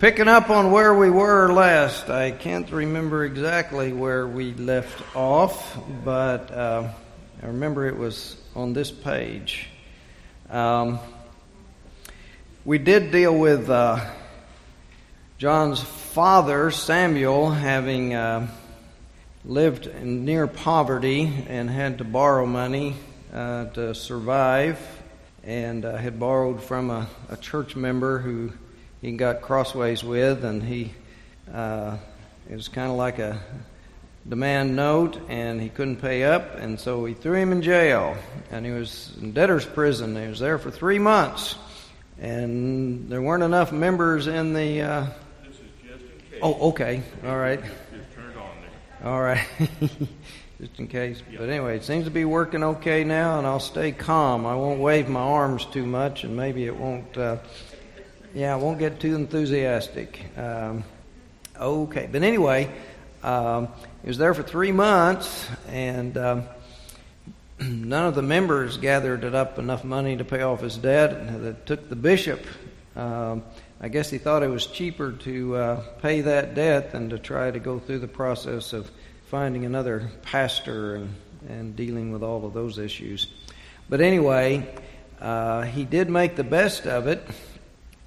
Picking up on where we were last, I can't remember exactly where we left off, but I remember it was on this page. We did deal with John's father, Samuel, having lived in near poverty and had to borrow money to survive, and had borrowed from a church member who he got crossways with, and it was kind of like a demand note, and he couldn't pay up, and so he threw him in jail, and he was in debtor's prison. He was there for 3 months, and there weren't enough members in the... This is just in case. Oh, okay, all right. Just turned on there. All right, just in case. But anyway, it seems to be working okay now, and I'll stay calm. I won't wave my arms too much, and maybe it won't... I won't get too enthusiastic. Okay, but anyway, he was there for 3 months, and none of the members gathered up enough money to pay off his debt. It took the bishop. I guess he thought it was cheaper to pay that debt than to try to go through the process of finding another pastor and dealing with all of those issues. But anyway, he did make the best of it,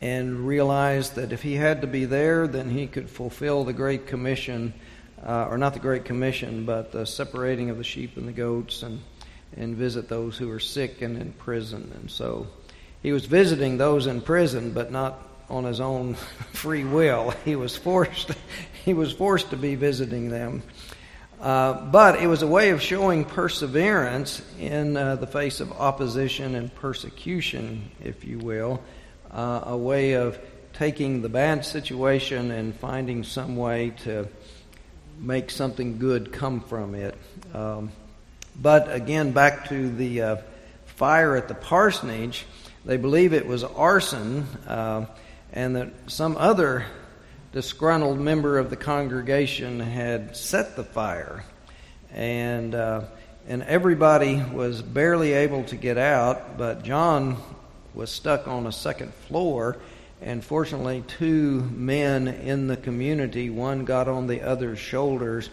and realized that if he had to be there, then he could fulfill the Great Commission, or not the Great Commission, but the separating of the sheep and the goats, and visit those who are sick and in prison. And so he was visiting those in prison, but not on his own free will. He was forced to be visiting them. But it was a way of showing perseverance in the face of opposition and persecution, if you will. A way of taking the bad situation and finding some way to make something good come from it. But again, back to the fire at the parsonage, they believe it was arson, and that some other disgruntled member of the congregation had set the fire. And everybody was barely able to get out, but John was stuck on a second floor, and fortunately 2 men in the community, one got on the other's shoulders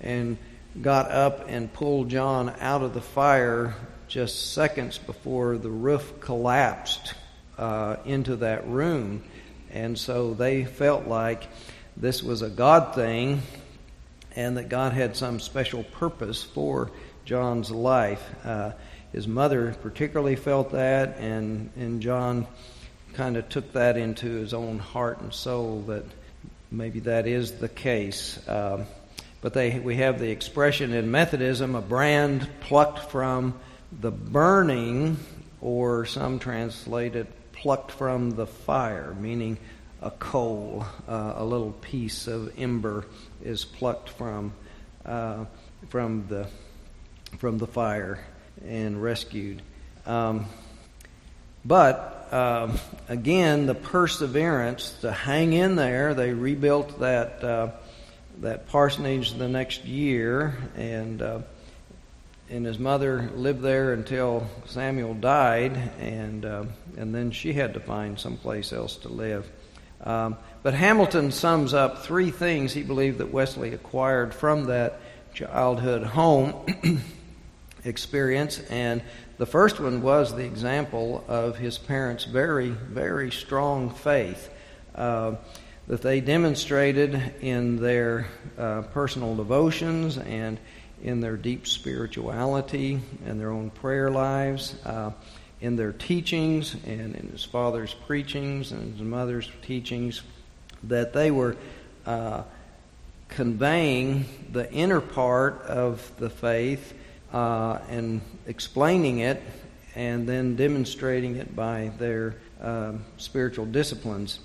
and got up and pulled John out of the fire just seconds before the roof collapsed into that room. And so they felt like this was a God thing, and that God had some special purpose for John's life. His mother particularly felt that, and John kind of took that into his own heart and soul, that maybe that is the case. But we have the expression in Methodism, a brand plucked from the burning, or some translate it, plucked from the fire, meaning a coal, a little piece of ember is plucked from the fire and rescued. But again, the perseverance to hang in there. They rebuilt that parsonage the next year, and his mother lived there until Samuel died, and then she had to find someplace else to live. But Hamilton sums up 3 things he believed that Wesley acquired from that childhood home experience, and the first one was the example of his parents' very, very strong faith that they demonstrated in their personal devotions and in their deep spirituality and their own prayer lives, in their teachings and in his father's preachings and his mother's teachings, that they were conveying the inner part of the faith and explaining it, and then demonstrating it by their spiritual disciplines.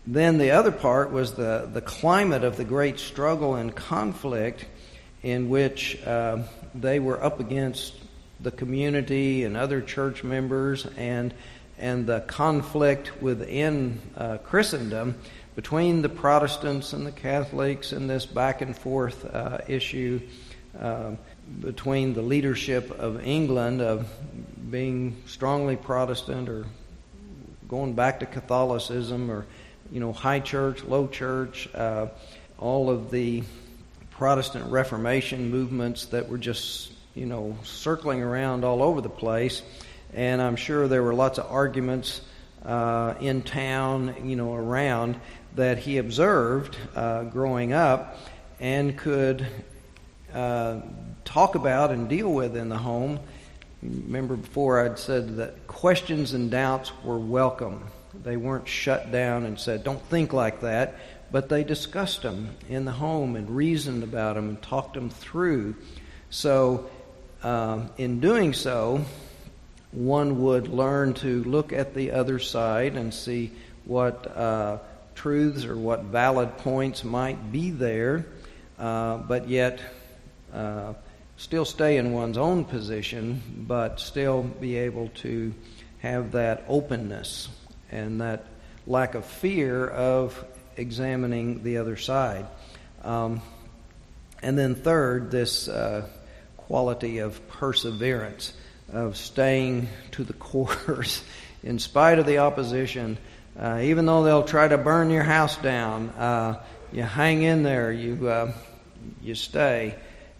Then the other part was the climate of the great struggle and conflict in which they were up against the community and other church members, and the conflict within Christendom between the Protestants and the Catholics, and this back and forth issue between the leadership of England of being strongly Protestant or going back to Catholicism, or high church, low church, all of the Protestant Reformation movements that were just, circling around all over the place. And I'm sure there were lots of arguments in town, around that he observed growing up and could talk about and deal with in the home. Remember before I'd said that questions and doubts were welcome. They weren't shut down and said, don't think like that, but they discussed them in the home and reasoned about them and talked them through. So in doing so, one would learn to look at the other side and see what truths or what valid points might be there, but yet still stay in one's own position, but still be able to have that openness and that lack of fear of examining the other side. And then third, this quality of perseverance, of staying to the course in spite of the opposition. Even though they'll try to burn your house down, you hang in there, you stay.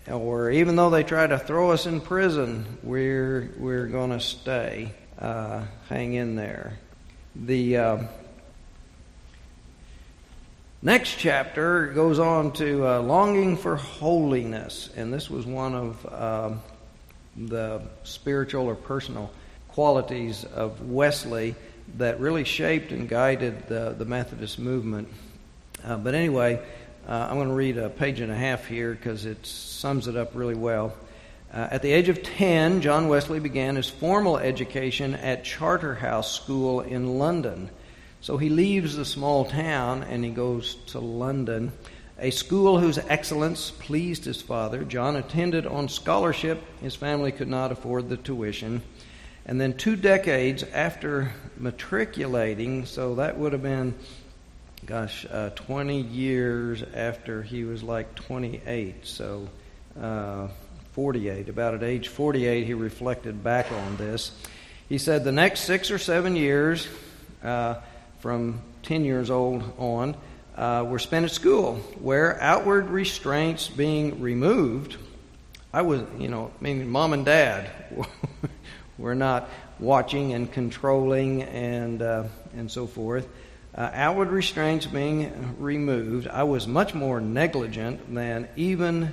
Or even though they try to throw us in prison, we're going to stay, hang in there. The next chapter goes on to longing for holiness, and this was one of the spiritual or personal qualities of Wesley that really shaped and guided the Methodist movement. But anyway, I'm going to read a page and a half here because it sums it up really well. At the age of 10, John Wesley began his formal education at Charterhouse School in London. So he leaves the small town and he goes to London, a school whose excellence pleased his father. John attended on scholarship. His family could not afford the tuition. And then 2 decades after matriculating, so that would have been 20 years after he was like 28, so 48. About at age 48, he reflected back on this. He said the next 6 or 7 years, from 10 years old on, were spent at school, where outward restraints being removed, meaning mom and dad were not watching and controlling and so forth. Outward restraints being removed, I was much more negligent than even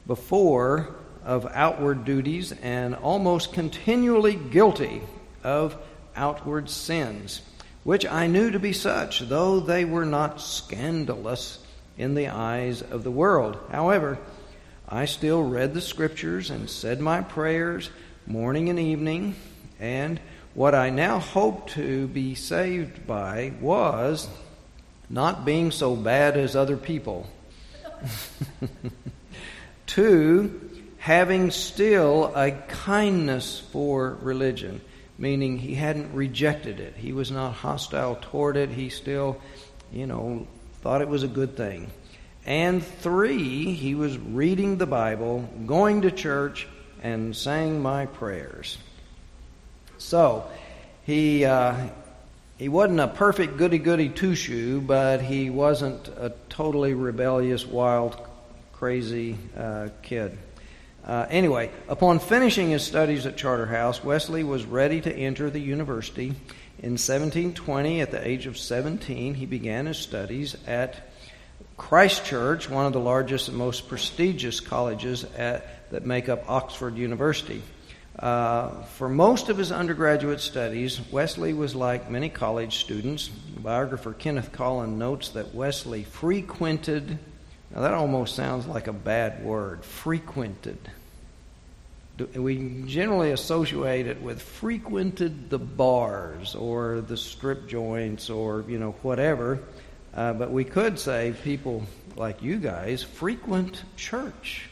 before of outward duties and almost continually guilty of outward sins, which I knew to be such, though they were not scandalous in the eyes of the world. However, I still read the Scriptures and said my prayers morning and evening, and what I now hoped to be saved by was not being so bad as other people. 2, having still a kindness for religion, meaning he hadn't rejected it. He was not hostile toward it. He still, thought it was a good thing. And 3, he was reading the Bible, going to church, and saying my prayers. So, he wasn't a perfect goody-goody two-shoe, but he wasn't a totally rebellious, wild, crazy kid. Anyway, upon finishing his studies at Charterhouse, Wesley was ready to enter the university. In 1720, at the age of 17, he began his studies at Christ Church, one of the largest and most prestigious colleges that make up Oxford University. For most of his undergraduate studies, Wesley was like many college students. Biographer Kenneth Collin notes that Wesley frequented, now that almost sounds like a bad word, frequented. We generally associate it with frequented the bars or the strip joints or, whatever. But we could say people like you guys frequent church.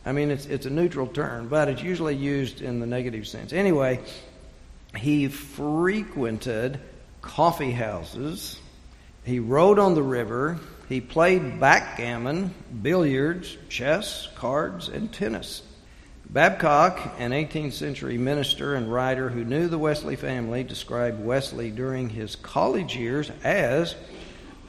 I mean, it's a neutral term, but it's usually used in the negative sense. Anyway, he frequented coffee houses. He rode on the river. He played backgammon, billiards, chess, cards, and tennis. Babcock, an 18th century minister and writer who knew the Wesley family, described Wesley during his college years as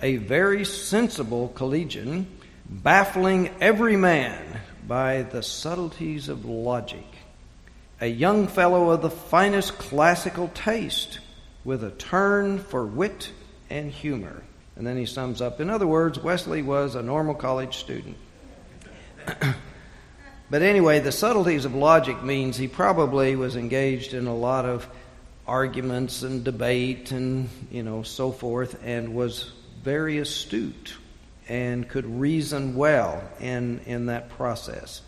a very sensible collegian, baffling every man by the subtleties of logic, a young fellow of the finest classical taste, with a turn for wit and humor. And then he sums up, in other words, Wesley was a normal college student. But anyway, the subtleties of logic means he probably was engaged in a lot of arguments and debate and, so forth, and was very astute and could reason well in that process.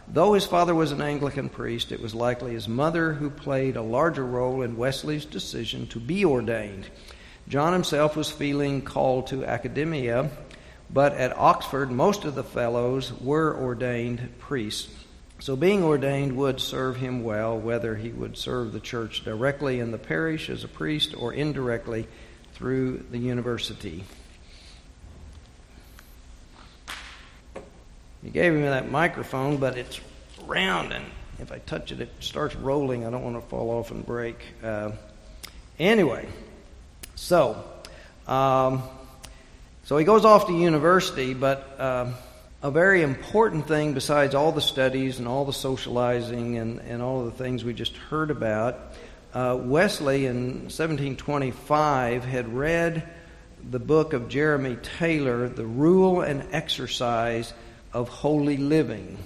Though his father was an Anglican priest, it was likely his mother who played a larger role in Wesley's decision to be ordained. John himself was feeling called to academia, but at Oxford, most of the fellows were ordained priests. So being ordained would serve him well, whether he would serve the church directly in the parish as a priest or indirectly through the university. He gave me that microphone, but it's round, and if I touch it, it starts rolling. I don't want to fall off and break. Anyway, so he goes off to university, but a very important thing besides all the studies and all the socializing and all of the things we just heard about, Wesley in 1725 had read the book of Jeremy Taylor, The Rule and Exercise of Holy Living.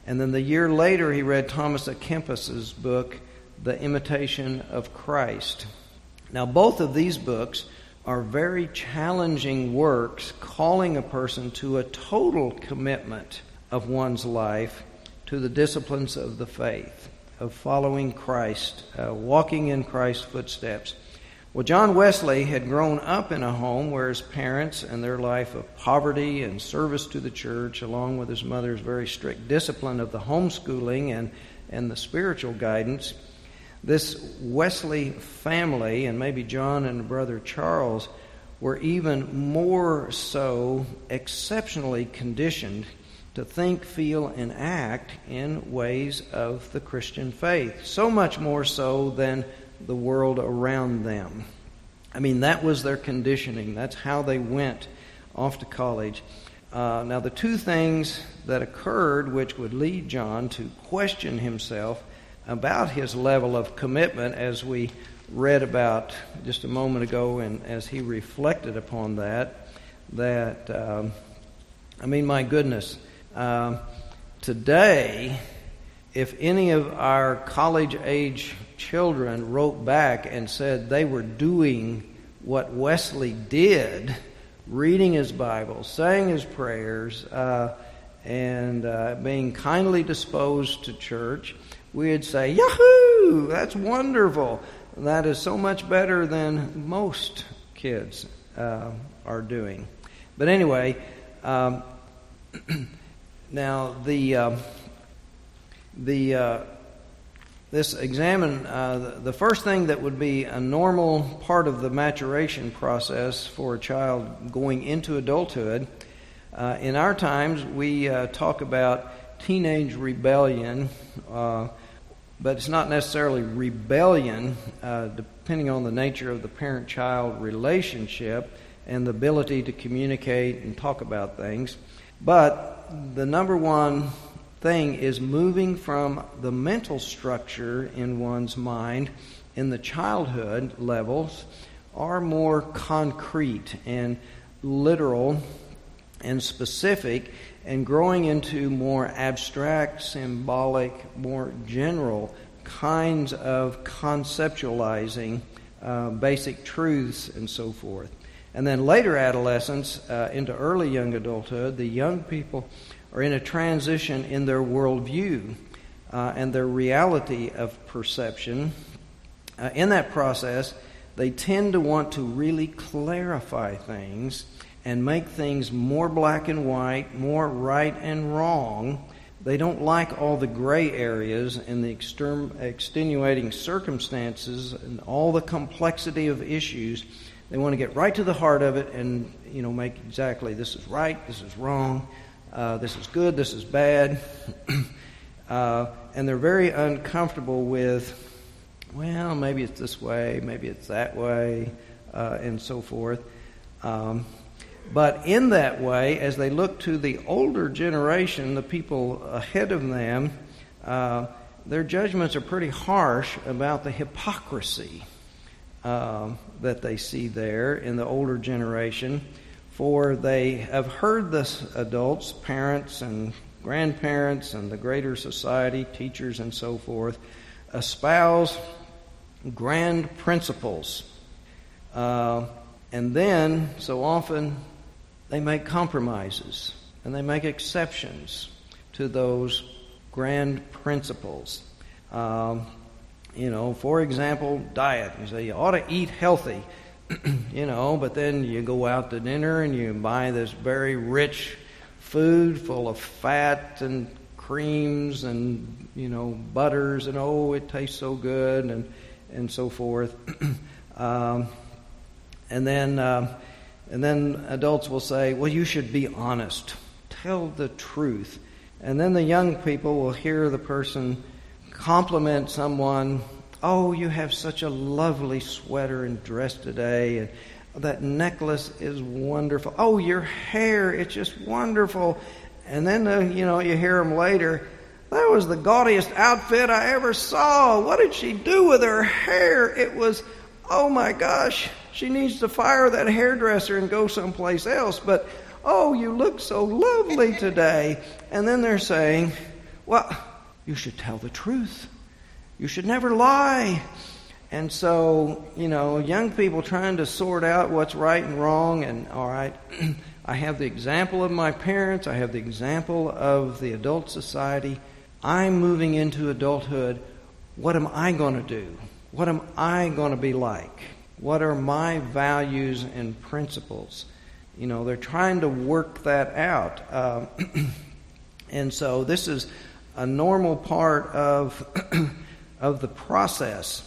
And then the year later he read Thomas à Kempis's book, The Imitation of Christ. Now both of these books are very challenging works calling a person to a total commitment of one's life to the disciplines of the faith, of following Christ, walking in Christ's footsteps. Well, John Wesley had grown up in a home where his parents and their life of poverty and service to the church, along with his mother's very strict discipline of the homeschooling and the spiritual guidance, this Wesley family, and maybe John and brother Charles, were even more so exceptionally conditioned to think, feel, and act in ways of the Christian faith. So much more so than the world around them. I mean, that was their conditioning. That's how they went off to college. Now, the two things that occurred which would lead John to question himself about his level of commitment, as we read about just a moment ago, and as he reflected upon that, my goodness, today, if any of our college-age children wrote back and said they were doing what Wesley did, reading his Bible, saying his prayers, and being kindly disposed to church, we'd say, "Yahoo! That's wonderful. That is so much better than most kids are doing." But anyway, now the first thing that would be a normal part of the maturation process for a child going into adulthood. In our times, we talk about teenage rebellion, but it's not necessarily rebellion, depending on the nature of the parent-child relationship and the ability to communicate and talk about things. But the number one thing is moving from the mental structure in one's mind in the childhood levels are more concrete and literal and specific, and growing into more abstract, symbolic, more general kinds of conceptualizing basic truths and so forth. And then later adolescence into early young adulthood, the young people are in a transition in their worldview and their reality of perception. In that process, they tend to want to really clarify things and make things more black and white, more right and wrong. They don't like all the gray areas and the extenuating circumstances and all the complexity of issues. They want to get right to the heart of it and, make exactly this is right, this is wrong, this is good, this is bad. and they're very uncomfortable with, well, maybe it's this way, maybe it's that way, and so forth. But in that way, as they look to the older generation, the people ahead of them, their judgments are pretty harsh about the hypocrisy that they see there in the older generation. For they have heard the adults, parents and grandparents and the greater society, teachers and so forth, espouse grand principles. And then, so often, they make compromises and they make exceptions to those grand principles. For example, diet. You say you ought to eat healthy, but then you go out to dinner and you buy this very rich food full of fat and creams and, butters, and it tastes so good, and so forth. And then adults will say, well, you should be honest. Tell the truth. And then the young people will hear the person compliment someone, oh, you have such a lovely sweater and dress today, and that necklace is wonderful. Oh, your hair, it's just wonderful. And then, you hear them later, that was the gaudiest outfit I ever saw. What did she do with her hair? It was, oh my gosh, she needs to fire that hairdresser and go someplace else. But, oh, you look so lovely today. And then they're saying, well, you should tell the truth. You should never lie. And so, young people trying to sort out what's right and wrong. And, all right, I have the example of my parents. I have the example of the adult society. I'm moving into adulthood. What am I going to do? What am I going to be like? What are my values and principles? They're trying to work that out. And so this is a normal part of the process.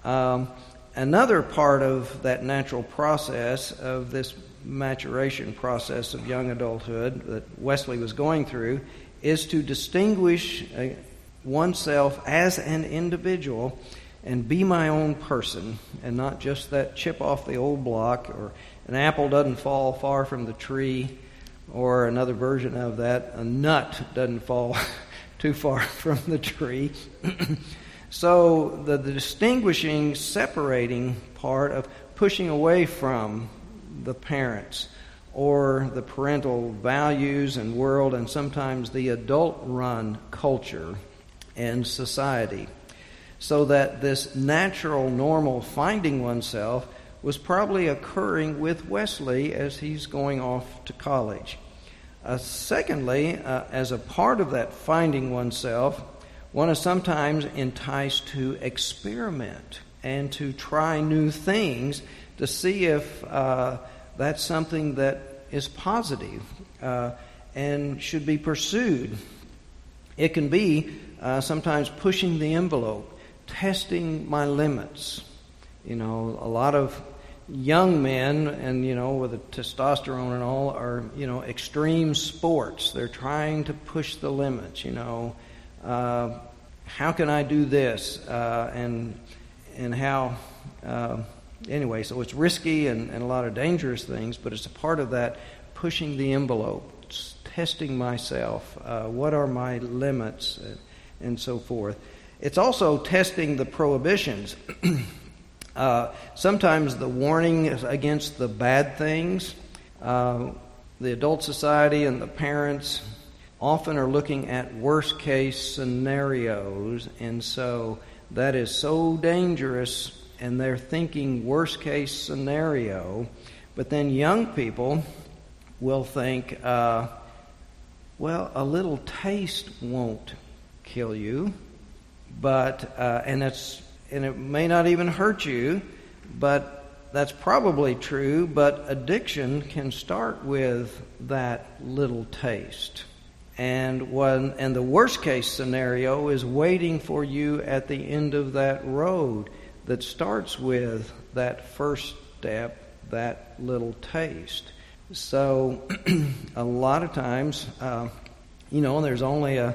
Another part of that natural process, of this maturation process of young adulthood that Wesley was going through, is to distinguish oneself as an individual and be my own person, and not just that chip off the old block, or an apple doesn't fall far from the tree, or another version of that, a nut doesn't fall too far from the tree. So the distinguishing, separating part of pushing away from the parents or the parental values and world, and sometimes the adult-run culture and society. So that this natural, normal finding oneself was probably occurring with Wesley as he's going off to college. Secondly, as a part of that finding oneself, one is sometimes enticed to experiment and to try new things to see if that's something that is positive and should be pursued. It can be sometimes pushing the envelope, testing my limits. A lot of young men, and with the testosterone and all, are extreme sports. They're trying to push the limits. How can I do this? And how anyway, so it's risky and a lot of dangerous things, but it's a part of that pushing the envelope, testing myself. What are my limits, and so forth. It's also testing the prohibitions. Sometimes the warning is against the bad things. The adult society and the parents often are looking at worst-case scenarios, and so that is so dangerous, and they're thinking worst-case scenario. But then young people will think, well, a little taste won't kill you, but and it may not even hurt you, but that's probably true. But addiction can start with that little taste, and the worst case scenario is waiting for you at the end of that road that starts with that first step, that little taste. So a lot of times, there's only a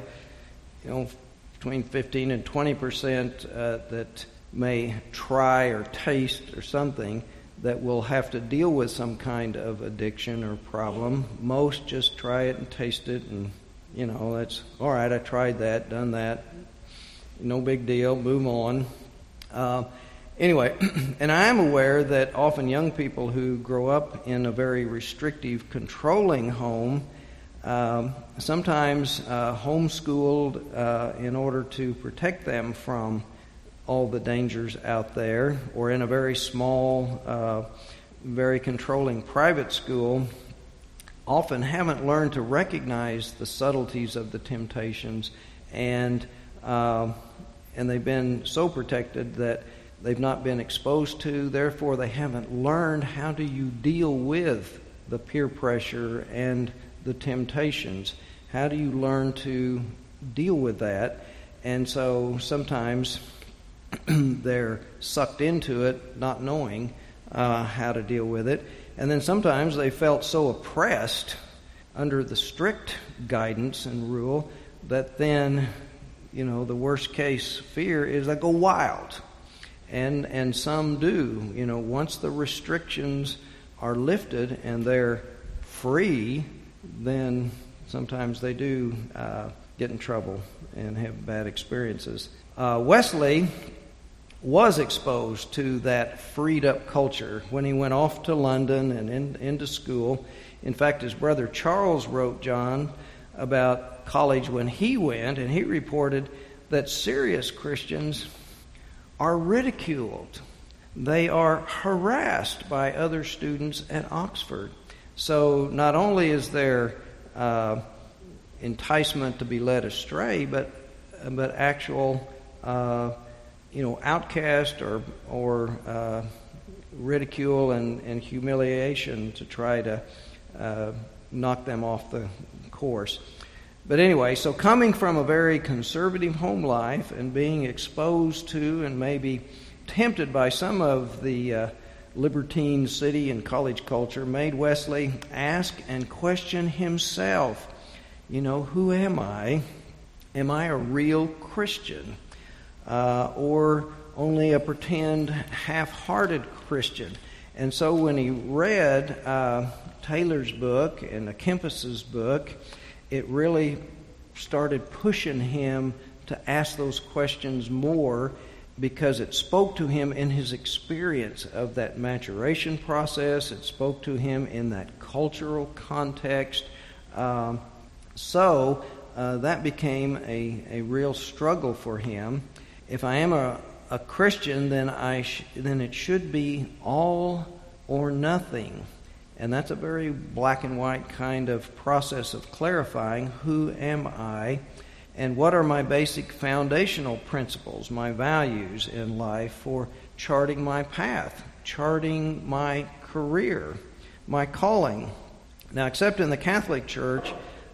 between 15 and 20% that may try or taste or something that will have to deal with some kind of addiction or problem. Most just try it and taste it, and that's all right. I tried that, done that, no big deal, move on. Anyway, and I am aware that often young people who grow up in a very restrictive, controlling home, sometimes homeschooled in order to protect them from all the dangers out there, or in a very small, very controlling private school, often haven't learned to recognize the subtleties of the temptations, and they've been so protected that they've not been exposed to. Therefore, they haven't learned how do you deal with the peer pressure and the temptations. How do you learn to deal with that? And so sometimes they're sucked into it, not knowing how to deal with it. And then sometimes they felt so oppressed under the strict guidance and rule that then, the worst case fear is they go wild. And some do. Once the restrictions are lifted and they're free, then sometimes they do get in trouble and have bad experiences. Wesley was exposed to that freed-up culture when he went off to London and into school. In fact, his brother Charles wrote John about college when he went, and he reported that serious Christians are ridiculed. They are harassed by other students at Oxford. So not only is there enticement to be led astray, but actual outcast or ridicule and humiliation to try to knock them off the course. But anyway, so coming from a very conservative home life and being exposed to and maybe tempted by some of the libertine city and college culture made Wesley ask and question himself, who am I? Am I a real Christian? Or only a pretend half-hearted Christian? And so when he read Taylor's book and Kempas's book, it really started pushing him to ask those questions more, because it spoke to him in his experience of that maturation process. It spoke to him in that cultural context. So that became a real struggle for him. If I am a Christian, then it should be all or nothing. And that's a very black and white kind of process of clarifying who am I and what are my basic foundational principles, my values in life for charting my path, charting my career, my calling. Now, except in the Catholic Church,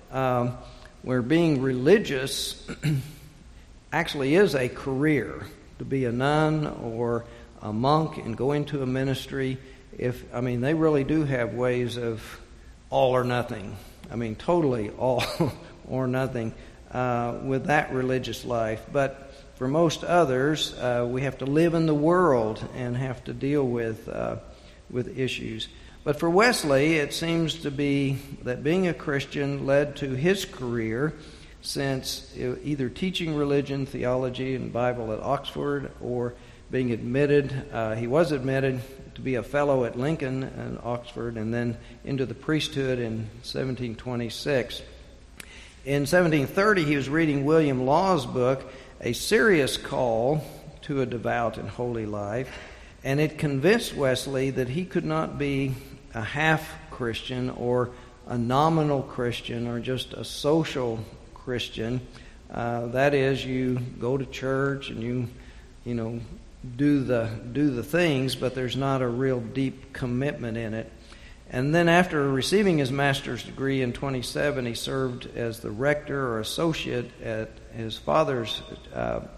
where being religious actually is a career, to be a nun or a monk and go into a ministry. They really do have ways of all or nothing. Totally all or nothing with that religious life. But for most others, we have to live in the world and have to deal with issues. But for Wesley, it seems to be that being a Christian led to his career, since either teaching religion, theology, and Bible at Oxford, or being admitted. He was admitted to be a fellow at Lincoln and Oxford, and then into the priesthood in 1726. In 1730, he was reading William Law's book, A Serious Call to a Devout and Holy Life, and it convinced Wesley that he could not be a half-Christian or a nominal Christian or just a social Christian. That is, you go to church and you do the things, but there's not a real deep commitment in it. And then after receiving his master's degree in 27, he served as the rector or associate at his father's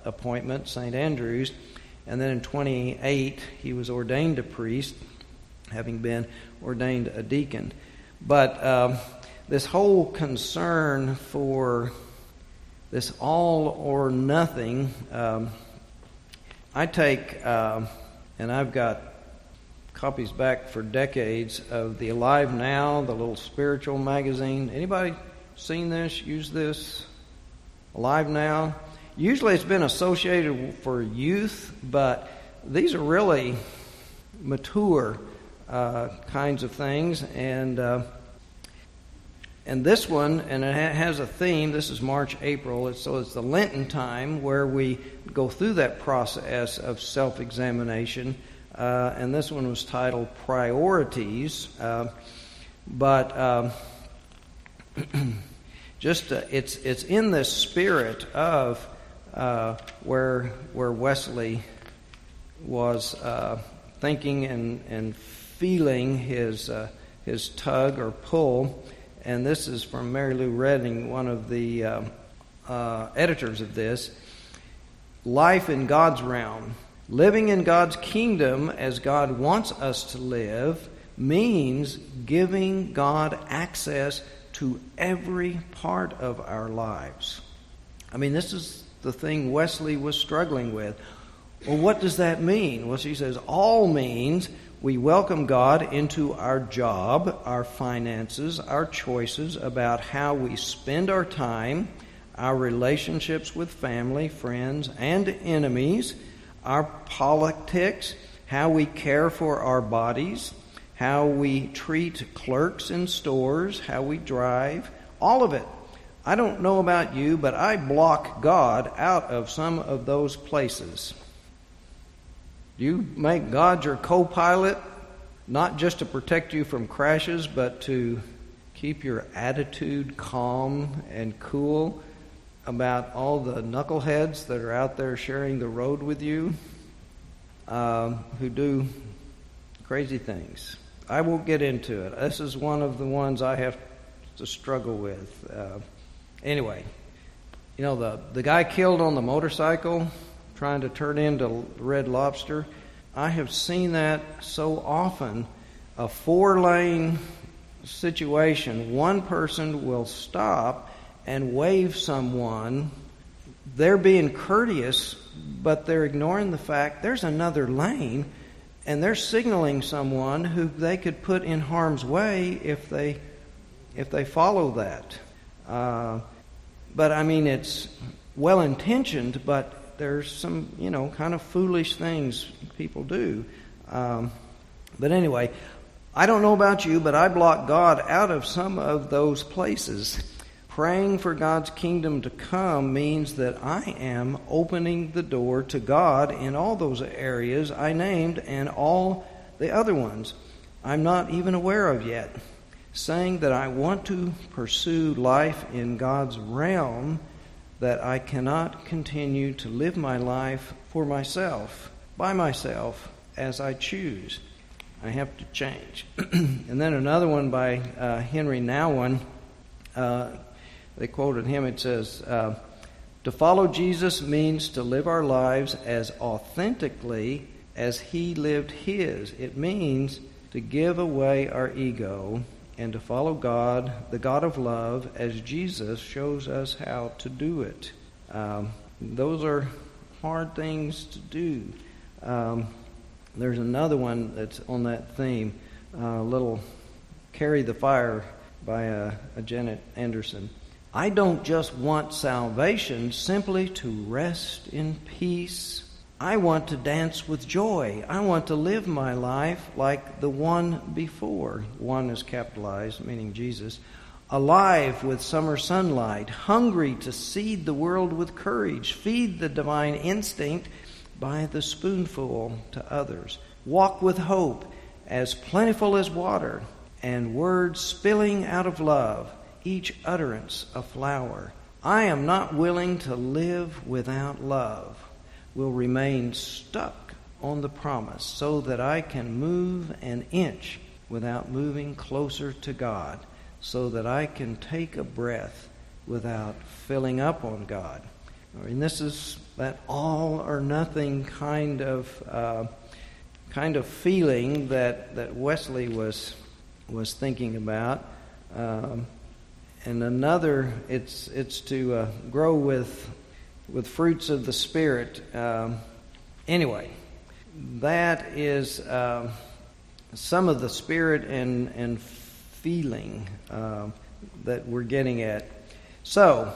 appointment, St. Andrew's. And then in 28, he was ordained a priest, having been ordained a deacon. But this whole concern for this all or nothing. I take, and I've got copies back for decades of the Alive Now, the little spiritual magazine. Anybody seen this, use this? Alive Now? Usually it's been associated for youth, but these are really mature kinds of things. And this one, and it has a theme. This is March, April. So it's the Lenten time where we go through that process of self-examination. And this one was titled Priorities. It's in this spirit of where Wesley was thinking and feeling his tug or pull. And this is from Mary Lou Redding, one of the editors of this. Life in God's realm. Living in God's kingdom as God wants us to live means giving God access to every part of our lives. I mean, this is the thing Wesley was struggling with. Well, what does that mean? Well, she says, all means we welcome God into our job, our finances, our choices about how we spend our time, our relationships with family, friends, and enemies, our politics, how we care for our bodies, how we treat clerks in stores, how we drive, all of it. I don't know about you, but I block God out of some of those places. You make God your co-pilot, not just to protect you from crashes, but to keep your attitude calm and cool about all the knuckleheads that are out there sharing the road with you, who do crazy things. I won't get into it. This is one of the ones I have to struggle with. Anyway, you know, the guy killed on the motorcycle trying to turn into Red Lobster, I have seen that so often. A 4-lane situation, one person will stop and wave someone. They're being courteous, but they're ignoring the fact there's another lane, and they're signaling someone who they could put in harm's way if they follow that. But I mean, it's well-intentioned, but there's some, kind of foolish things people do. But anyway, I don't know about you, but I block God out of some of those places. Praying for God's kingdom to come means that I am opening the door to God in all those areas I named and all the other ones I'm not even aware of yet. Saying that I want to pursue life in God's realm, that I cannot continue to live my life for myself, by myself, as I choose. I have to change. And then another one by Henry Nouwen. They quoted him. It says, to follow Jesus means to live our lives as authentically as he lived his. It means to give away our ego and to follow God, the God of love, as Jesus shows us how to do it. Those are hard things to do. There's another one that's on that theme, little Carry the Fire by Janet Anderson. I don't just want salvation simply to rest in peace. I want to dance with joy. I want to live my life like the one before. One is capitalized, meaning Jesus. Alive with summer sunlight, hungry to seed the world with courage, feed the divine instinct by the spoonful to others. Walk with hope, as plentiful as water, and words spilling out of love, each utterance a flower. I am not willing to live without love. Will remain stuck on the promise so that I can move an inch without moving closer to God, so that I can take a breath without filling up on God. I mean, this is that all or nothing kind of feeling that Wesley was thinking about. and another, it's to grow with fruits of the Spirit. Anyway, that is some of the spirit and feeling that we're getting at. So,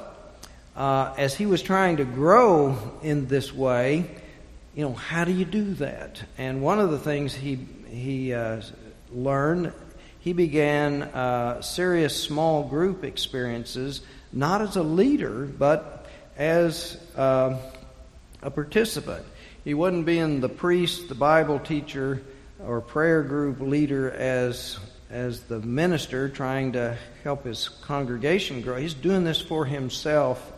as he was trying to grow in this way, how do you do that? And one of the things he learned, he began serious small group experiences, not as a leader, but as a participant. He wasn't being the priest, the Bible teacher, or prayer group leader as the minister trying to help his congregation grow. He's doing this for himself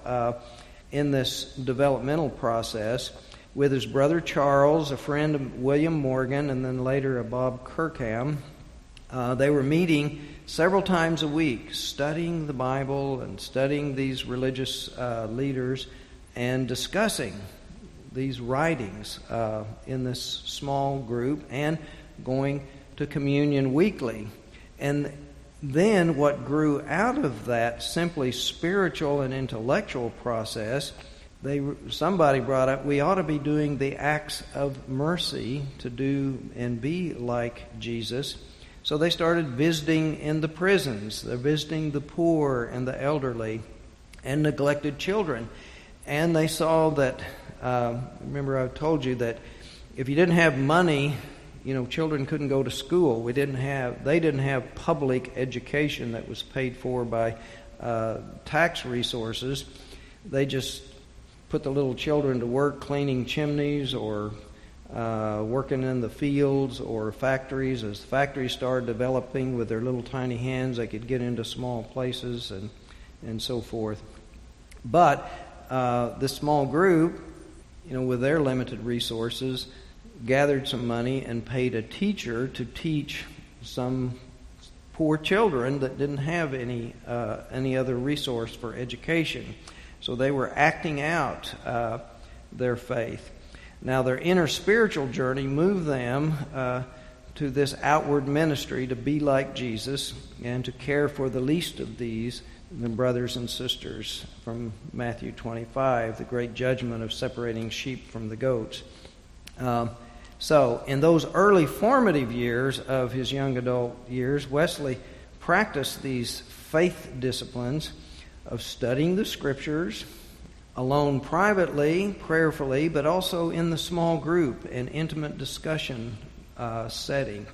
in this developmental process with his brother Charles, a friend of William Morgan, and then later Bob Kirkham. They were meeting several times a week, studying the Bible and studying these religious leaders and discussing these writings in this small group and going to communion weekly. And then what grew out of that simply spiritual and intellectual process, somebody brought up, we ought to be doing the acts of mercy to do and be like Jesus. So they started visiting in the prisons. They're visiting the poor and the elderly and neglected children. And they saw that, remember I told you that if you didn't have money, children couldn't go to school. They didn't have public education that was paid for by tax resources. They just put the little children to work cleaning chimneys or working in the fields or factories. As the factories started developing with their little tiny hands, they could get into small places and so forth. But this small group, with their limited resources, gathered some money and paid a teacher to teach some poor children that didn't have any other resource for education. So they were acting out their faith. Now their inner spiritual journey moved them to this outward ministry to be like Jesus and to care for the least of these, the brothers and sisters, from Matthew 25, the great judgment of separating sheep from the goats. So in those early formative years of his young adult years, Wesley practiced these faith disciplines of studying the Scriptures, alone privately, prayerfully, but also in the small group and intimate discussion setting.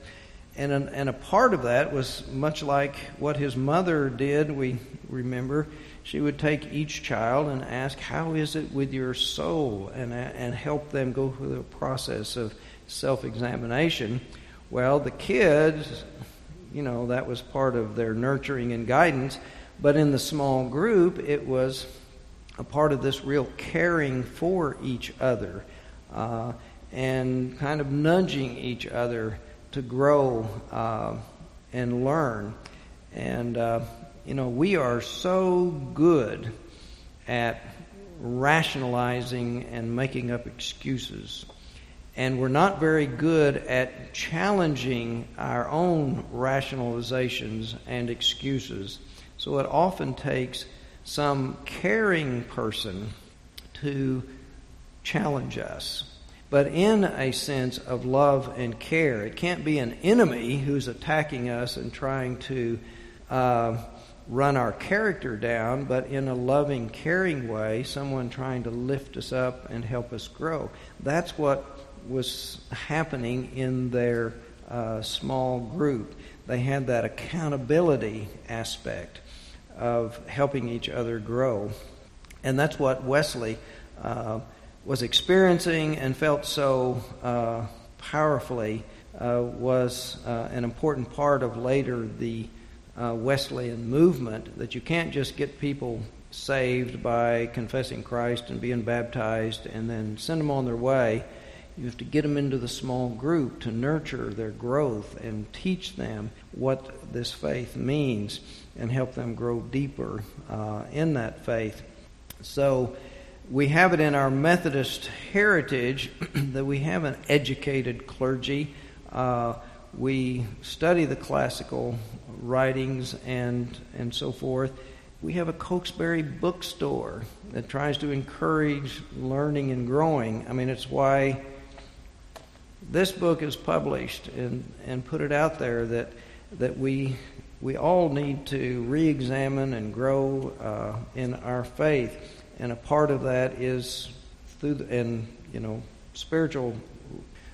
And a part of that was much like what his mother did. We remember she would take each child and ask, how is it with your soul? And help them go through the process of self-examination. Well, the kids, that was part of their nurturing and guidance. But in the small group, it was a part of this real caring for each other and kind of nudging each other to grow and learn. And, we are so good at rationalizing and making up excuses. And we're not very good at challenging our own rationalizations and excuses. So it often takes some caring person to challenge us, but in a sense of love and care. It can't be an enemy who's attacking us and trying to run our character down, but in a loving, caring way, someone trying to lift us up and help us grow. That's what was happening in their small group. They had that accountability aspect of helping each other grow. And that's what Wesley was experiencing and felt so powerfully was an important part of later the Wesleyan movement, that you can't just get people saved by confessing Christ and being baptized and then send them on their way. You have to get them into the small group to nurture their growth and teach them what this faith means and help them grow deeper in that faith. So we have it in our Methodist heritage that we have an educated clergy. We study the classical writings and so forth, we have a Cokesbury bookstore that tries to encourage learning and growing. I mean, it's why this book is published and put it out there that we all need to re-examine and grow in our faith, and a part of that is through spiritual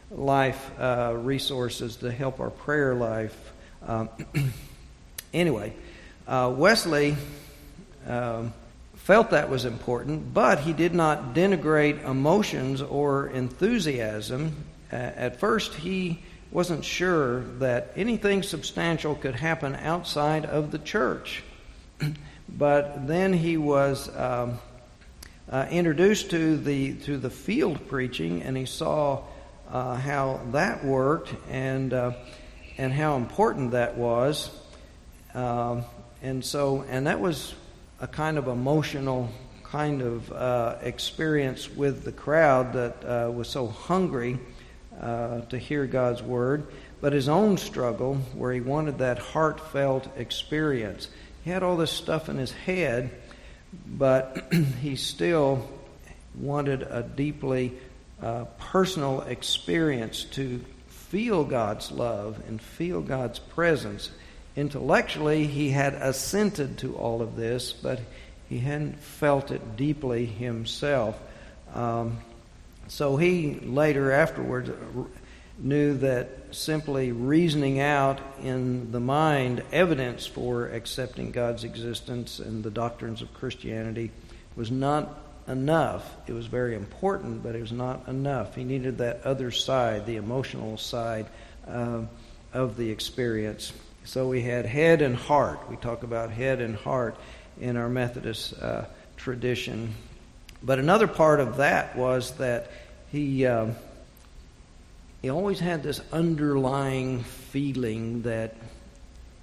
life resources to help our prayer life. Anyway, Wesley felt that was important, but he did not denigrate emotions or enthusiasm. At first, he wasn't sure that anything substantial could happen outside of the church. But then he was introduced to the field preaching, and he saw how that worked and how important that was. And that was a kind of emotional kind of experience with the crowd that was so hungry to hear God's word, but his own struggle where he wanted that heartfelt experience. He had all this stuff in his head, but he still wanted a deeply personal experience to feel God's love and feel God's presence. Intellectually, he had assented to all of this, but he hadn't felt it deeply himself. So he later, afterwards, knew that simply reasoning out in the mind evidence for accepting God's existence and the doctrines of Christianity was not enough. It was very important, but it was not enough. He needed that other side, the emotional side of the experience. So we had head and heart. We talk about head and heart in our Methodist tradition. But another part of that was that he always had this underlying feeling that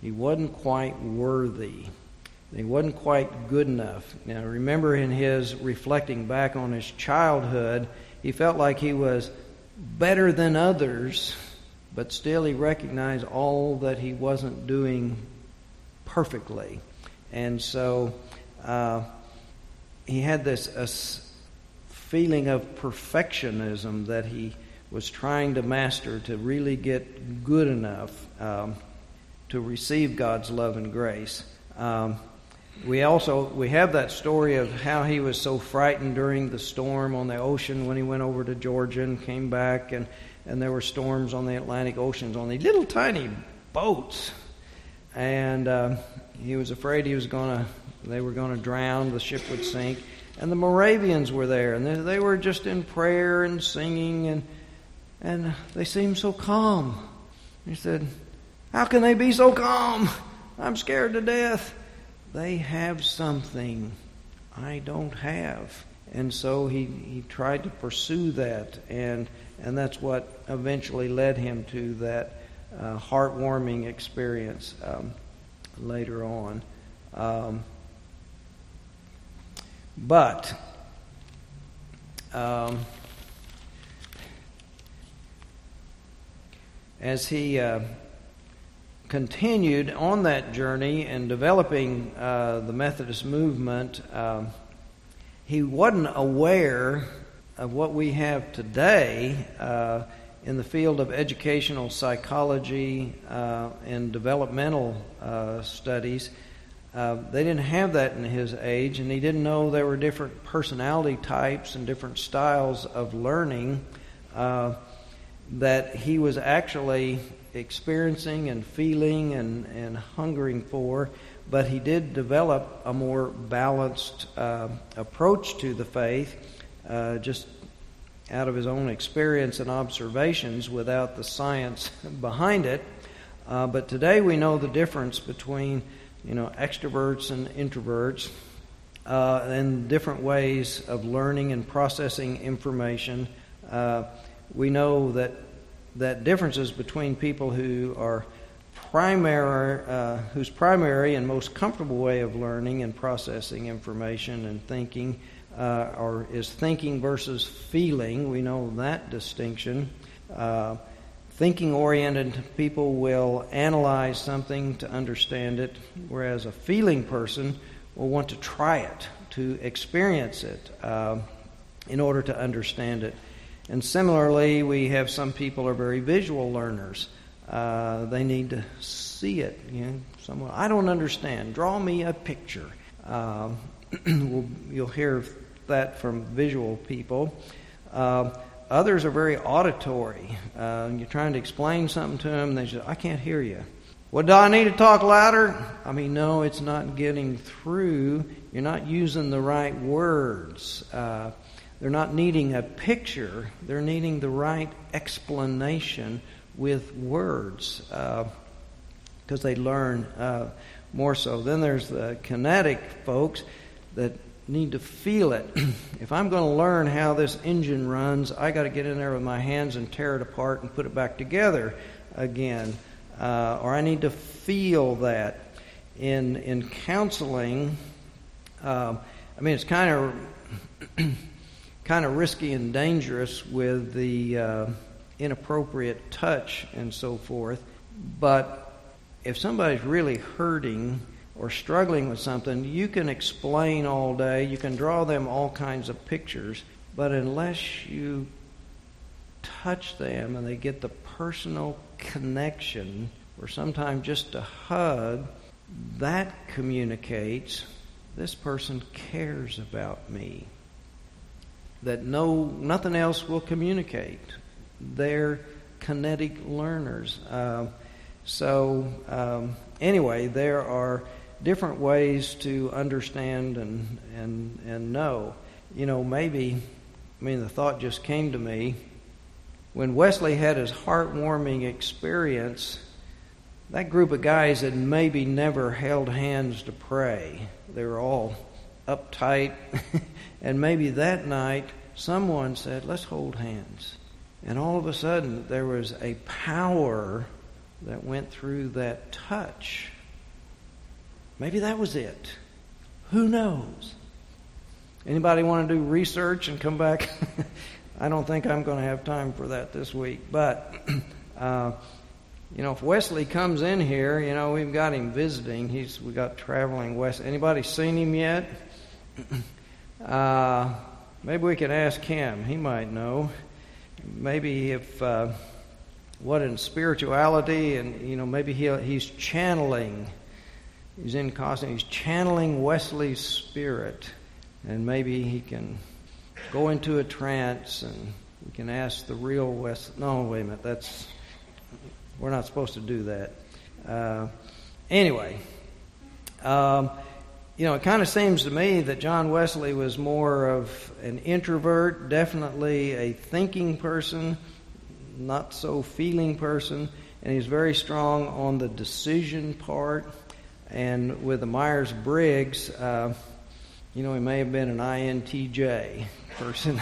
he wasn't quite worthy. He wasn't quite good enough. Now, remember in his reflecting back on his childhood, he felt like he was better than others, but still he recognized all that he wasn't doing perfectly. And so he had this feeling of perfectionism that he was trying to master to really get good enough to receive God's love and grace. We have that story of how he was so frightened during the storm on the ocean when he went over to Georgia and came back, and there were storms on the Atlantic Oceans on these little tiny boats, and he was afraid they were going to drown, the ship would sink. And the Moravians were there, and they were just in prayer and singing, and they seemed so calm. He said, "How can they be so calm? I'm scared to death." They have something I don't have. And so he tried to pursue that, and that's what eventually led him to that heartwarming experience later on. But as he continued on that journey and developing the Methodist movement, he wasn't aware of what we have today in the field of educational psychology and developmental studies. They didn't have that in his age, and he didn't know there were different personality types and different styles of learning that he was actually experiencing and feeling and hungering for. But he did develop a more balanced approach to the faith, just out of his own experience and observations without the science behind it. But today we know the difference between extroverts and introverts, and different ways of learning and processing information. We know that differences between people who are whose primary and most comfortable way of learning and processing information and thinking is thinking versus feeling. We know that distinction. Thinking-oriented people will analyze something to understand it, whereas a feeling person will want to try it, to experience it, in order to understand it. And similarly, we have some people are very visual learners. They need to see it. Someone, I don't understand. Draw me a picture. You'll hear that from visual people. Others are very auditory. You're trying to explain something to them, and they say, I can't hear you. Well, do I need to talk louder? I mean, no, it's not getting through. You're not using the right words. They're not needing a picture. They're needing the right explanation with words, because they learn more so. Then there's the kinetic folks that need to feel it. If I'm going to learn how this engine runs, I got to get in there with my hands and tear it apart and put it back together again. Or I need to feel that. In counseling, it's kind of risky and dangerous with the inappropriate touch and so forth. But if somebody's really hurting or struggling with something, you can explain all day, you can draw them all kinds of pictures, but unless you touch them and they get the personal connection, or sometimes just a hug, that communicates, this person cares about me. That nothing else will communicate. They're kinetic learners. Anyway, there are different ways to understand and know. The thought just came to me. When Wesley had his heartwarming experience, that group of guys had maybe never held hands to pray. They were all uptight. And maybe that night, someone said, let's hold hands. And all of a sudden, there was a power that went through that touch. Maybe that was it. Who knows? Anybody want to do research and come back? I don't think I'm going to have time for that this week. But, if Wesley comes in here, we've got him visiting. We got traveling Wesley. Anybody seen him yet? Maybe we could ask him. He might know. Maybe if in spirituality, and maybe he's channeling. He's in costume. He's channeling Wesley's spirit, and maybe he can go into a trance, and we can ask the real Wesley. No, wait a minute. We're not supposed to do that. Anyway. It kind of seems to me that John Wesley was more of an introvert, definitely a thinking person, not so feeling person, and he's very strong on the decision part. And with the Myers-Briggs, he may have been an INTJ person,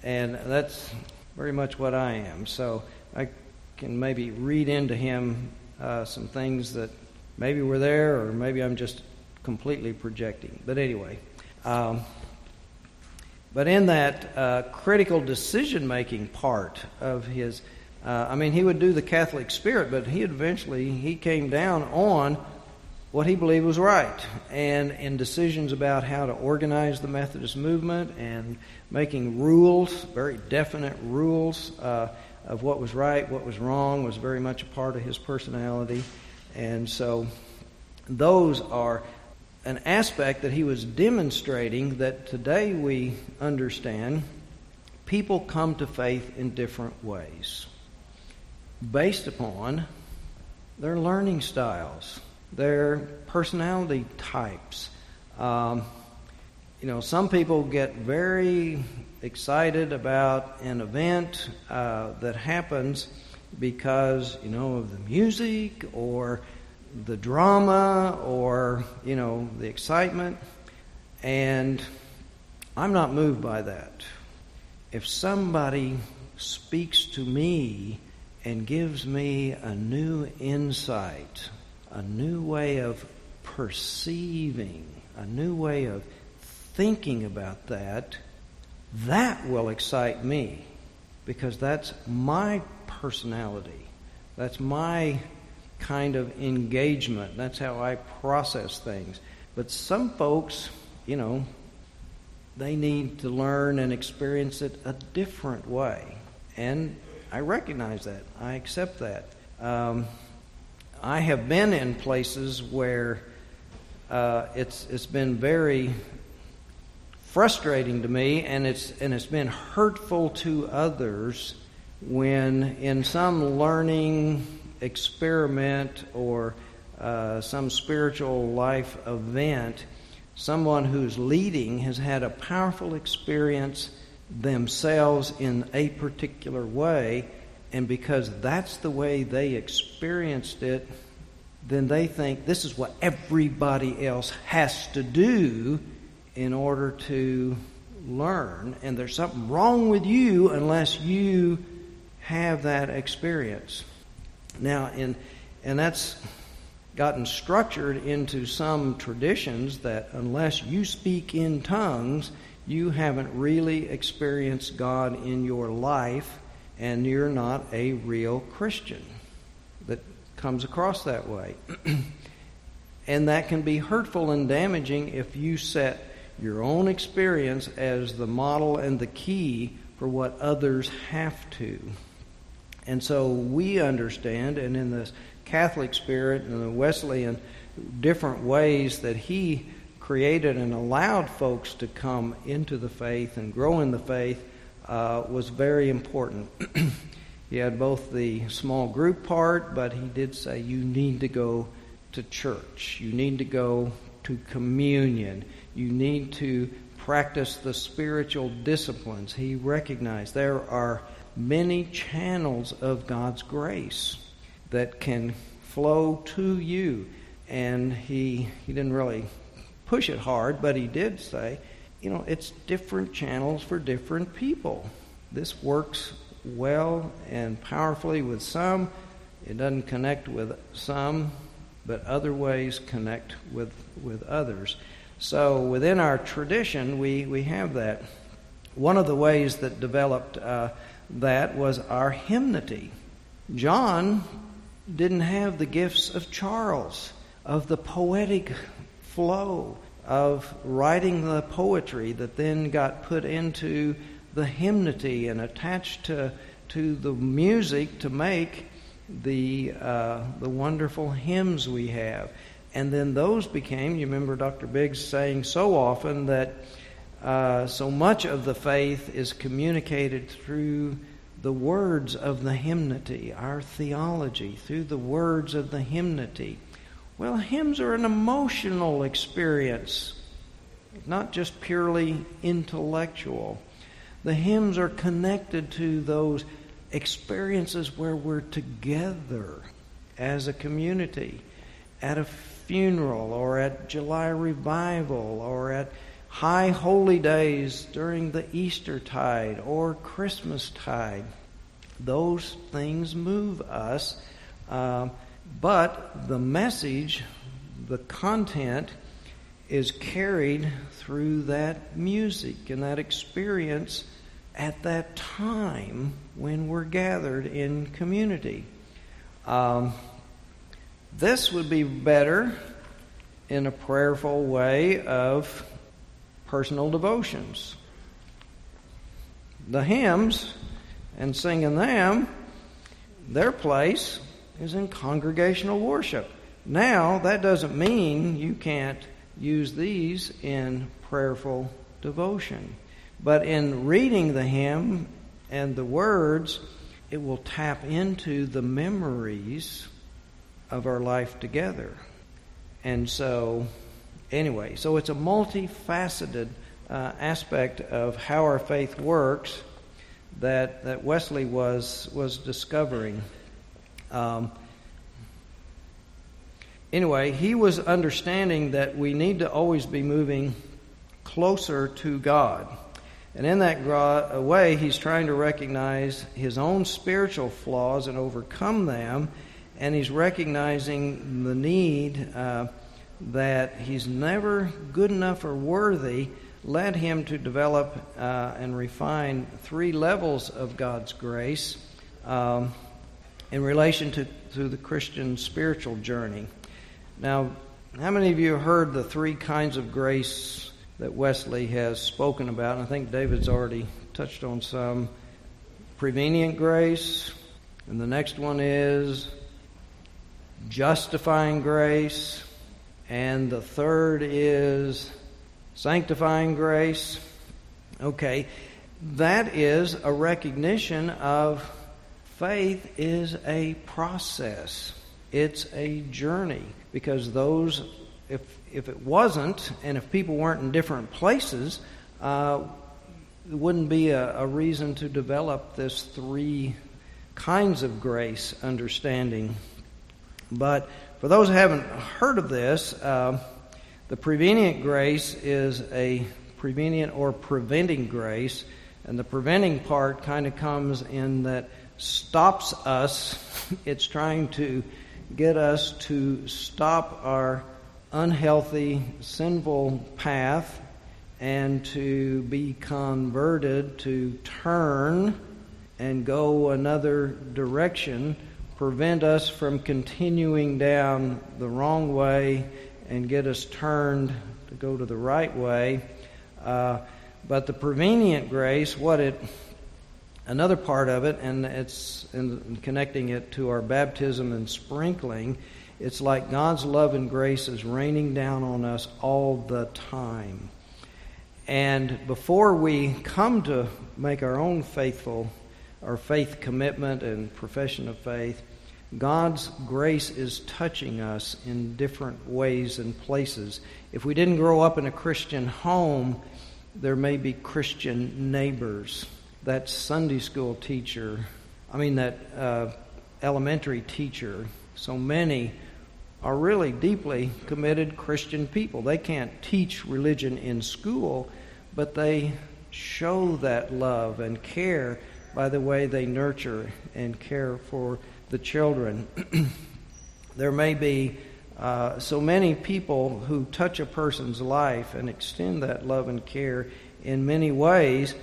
and that's very much what I am. So I can maybe read into him some things that maybe were there, or maybe I'm just completely projecting. But anyway, but in that critical decision-making part of his, he would do the Catholic spirit, but he came down on what he believed was right, and in decisions about how to organize the Methodist movement and making rules, very definite rules of what was right, what was wrong, was very much a part of his personality. And so those are an aspect that he was demonstrating that today we understand. People come to faith in different ways based upon their learning styles, their personality types. Some people get very excited about an event that happens because, of the music or the drama or, the excitement. And I'm not moved by that. If somebody speaks to me and gives me a new insight, a new way of perceiving, a new way of thinking about that, that will excite me, because that's my personality. That's my kind of engagement. That's how I process things. But some folks, they need to learn and experience it a different way. And I recognize that. I accept that. I have been in places where it's been very frustrating to me, and it's been hurtful to others when in some learning experiment or some spiritual life event, someone who's leading has had a powerful experience themselves in a particular way, and because that's the way they experienced it, then they think this is what everybody else has to do in order to learn, and there's something wrong with you unless you have that experience. Now, and that's gotten structured into some traditions that unless you speak in tongues, you haven't really experienced God in your life, and you're not a real Christian. That comes across that way. And that can be hurtful and damaging if you set your own experience as the model and the key for what others have to. And so we understand, and in the Catholic spirit and the Wesleyan different ways that he created and allowed folks to come into the faith and grow in the faith was very important. He had both the small group part, but he did say you need to go to church. You need to go to communion. You need to practice the spiritual disciplines. He recognized there are many channels of God's grace that can flow to you. And he didn't really push it hard, but he did say, it's different channels for different people. This works well and powerfully with some. It doesn't connect with some, but other ways connect with others. So within our tradition, we have that. One of the ways that developed that was our hymnody. John didn't have the gifts of Charles, of the poetic flow, of writing the poetry that then got put into the hymnody and attached to the music to make the wonderful hymns we have. And then those became, you remember Dr. Biggs saying so often that so much of the faith is communicated through the words of the hymnody, our theology, through the words of the hymnody. Well, hymns are an emotional experience, not just purely intellectual. The hymns are connected to those experiences where we're together as a community, at a funeral or at July revival or at high holy days during the Eastertide or Christmastide. Those things move us, but the message, the content, is carried through that music and that experience at that time when we're gathered in community. This would be better in a prayerful way of personal devotions. The hymns and singing them, their place is in congregational worship. Now, that doesn't mean you can't use these in prayerful devotion. But in reading the hymn and the words, it will tap into the memories of our life together. And so, anyway, so it's a multifaceted aspect of how our faith works that Wesley was discovering. Anyway, he was understanding that we need to always be moving closer to God. And in that way, he's trying to recognize his own spiritual flaws and overcome them. And he's recognizing the need that he's never good enough or worthy, led him to develop and refine 3 levels of God's grace in relation to the Christian spiritual journey. Now, How many of you have heard the three kinds of grace that Wesley has spoken about? And I think David's already touched on some. Prevenient grace, and the next one is justifying grace, and the third is sanctifying grace. Okay, that is a recognition of faith is a process. It's a journey, because those, if it wasn't, and if people weren't in different places, it wouldn't be a reason to develop this three kinds of grace understanding. But for those who haven't heard of this, the prevenient grace is a prevenient or preventing grace, and the preventing part kind of comes in that stops us. It's trying to get us to stop our unhealthy, sinful path and to be converted, to turn and go another direction, prevent us from continuing down the wrong way and get us turned to go to the right way. But the prevenient grace, another part of it, and it's in connecting it to our baptism and sprinkling, it's like God's love and grace is raining down on us all the time. And before we come to make our own faith commitment and profession of faith, God's grace is touching us in different ways and places. If we didn't grow up in a Christian home, there may be Christian neighbors. That Sunday school teacher, that elementary teacher, so many are really deeply committed Christian people. They can't teach religion in school, but they show that love and care by the way they nurture and care for the children. There may be so many people who touch a person's life and extend that love and care in many ways,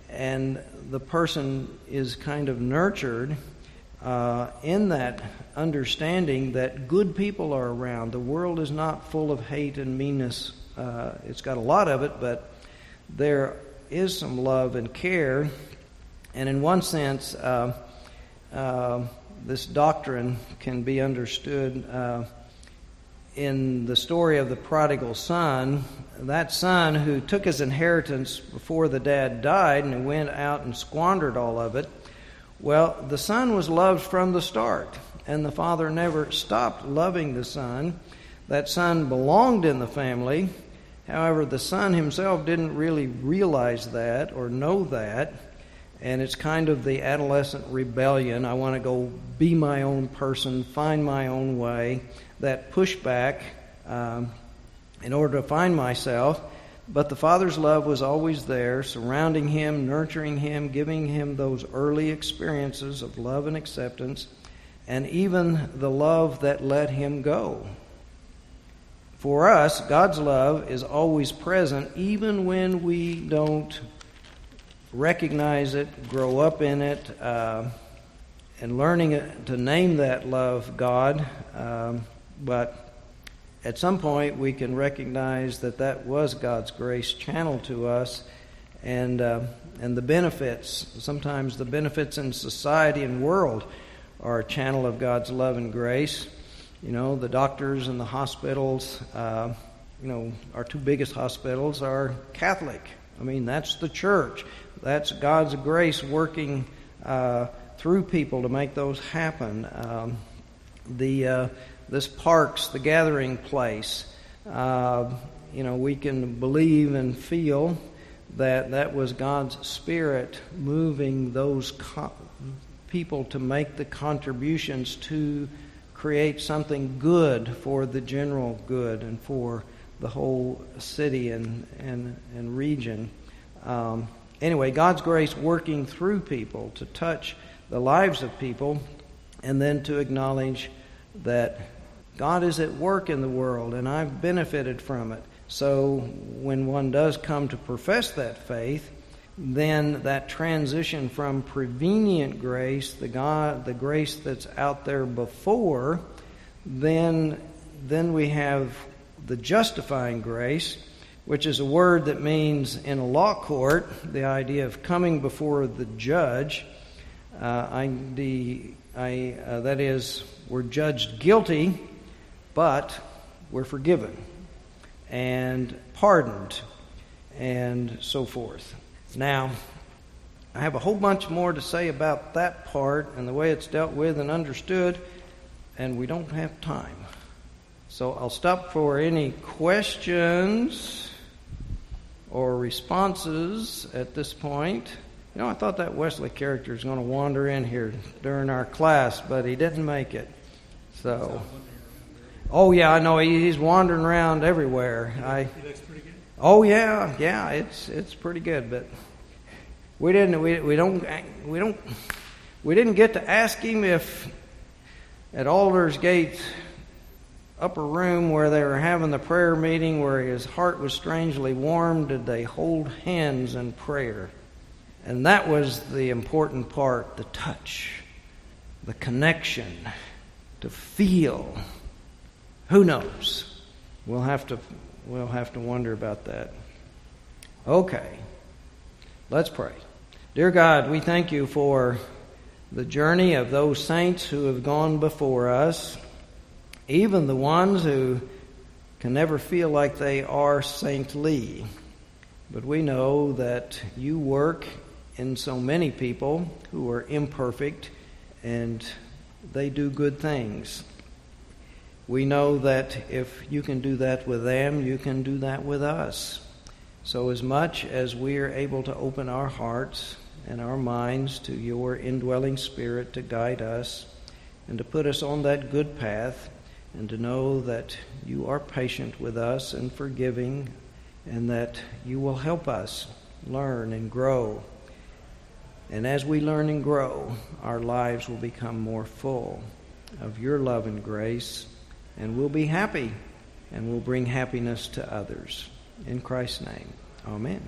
and the person is kind of nurtured in that understanding that good people are around. The world is not full of hate and meanness. It's got a lot of it, but there is some love and care. And in one sense, this doctrine can be understood in the story of the prodigal son. That son who took his inheritance before the dad died and went out and squandered all of it. Well, the son was loved from the start, and the father never stopped loving the son. That son belonged in the family. However, the son himself didn't really realize that or know that. And it's kind of the adolescent rebellion. I want to go be my own person, find my own way. That pushback in order to find myself. But the Father's love was always there, surrounding him, nurturing him, giving him those early experiences of love and acceptance, and even the love that let him go. For us, God's love is always present, even when we don't recognize it, grow up in it, and learning to name that love God. But at some point we can recognize that was God's grace channeled to us, and the benefits, sometimes the benefits in society and world are a channel of God's love and grace. You know, the doctors and the hospitals, our two biggest hospitals are Catholic. That's the church. That's God's grace working through people to make those happen. This park's the gathering place. We can believe and feel that was God's Spirit moving those people to make the contributions to create something good for the general good and for the whole city and region. Anyway, God's grace working through people to touch the lives of people, and then to acknowledge that God is at work in the world and I've benefited from it. So when one does come to profess that faith, then that transition from prevenient grace, the grace that's out there before, then we have the justifying grace, which is a word that means in a law court, the idea of coming before the judge. That is, we're judged guilty, but we're forgiven and pardoned and so forth. Now, I have a whole bunch more to say about that part and the way it's dealt with and understood, and we don't have time. So I'll stop for any questions or responses at this point. You know, I thought that Wesley character was going to wander in here during our class, but he didn't make it. So, oh yeah, I know he's wandering around everywhere. He looks pretty good. Oh yeah, it's pretty good, but we didn't get to ask him if at Aldersgate's upper room where they were having the prayer meeting, where his heart was strangely warm, did they hold hands in prayer? And that was the important part, the touch, the connection, to feel. Who knows? We'll have to wonder about that. Okay, let's pray. Dear God, we thank you for the journey of those saints who have gone before us, even the ones who can never feel like they are saintly. But we know that you work in so many people who are imperfect, and they do good things. We know that if you can do that with them, you can do that with us. So as much as we are able to open our hearts and our minds to your indwelling Spirit to guide us and to put us on that good path, and to know that you are patient with us and forgiving, and that you will help us learn and grow. And as we learn and grow, our lives will become more full of your love and grace, and we'll be happy, and we'll bring happiness to others. In Christ's name, amen.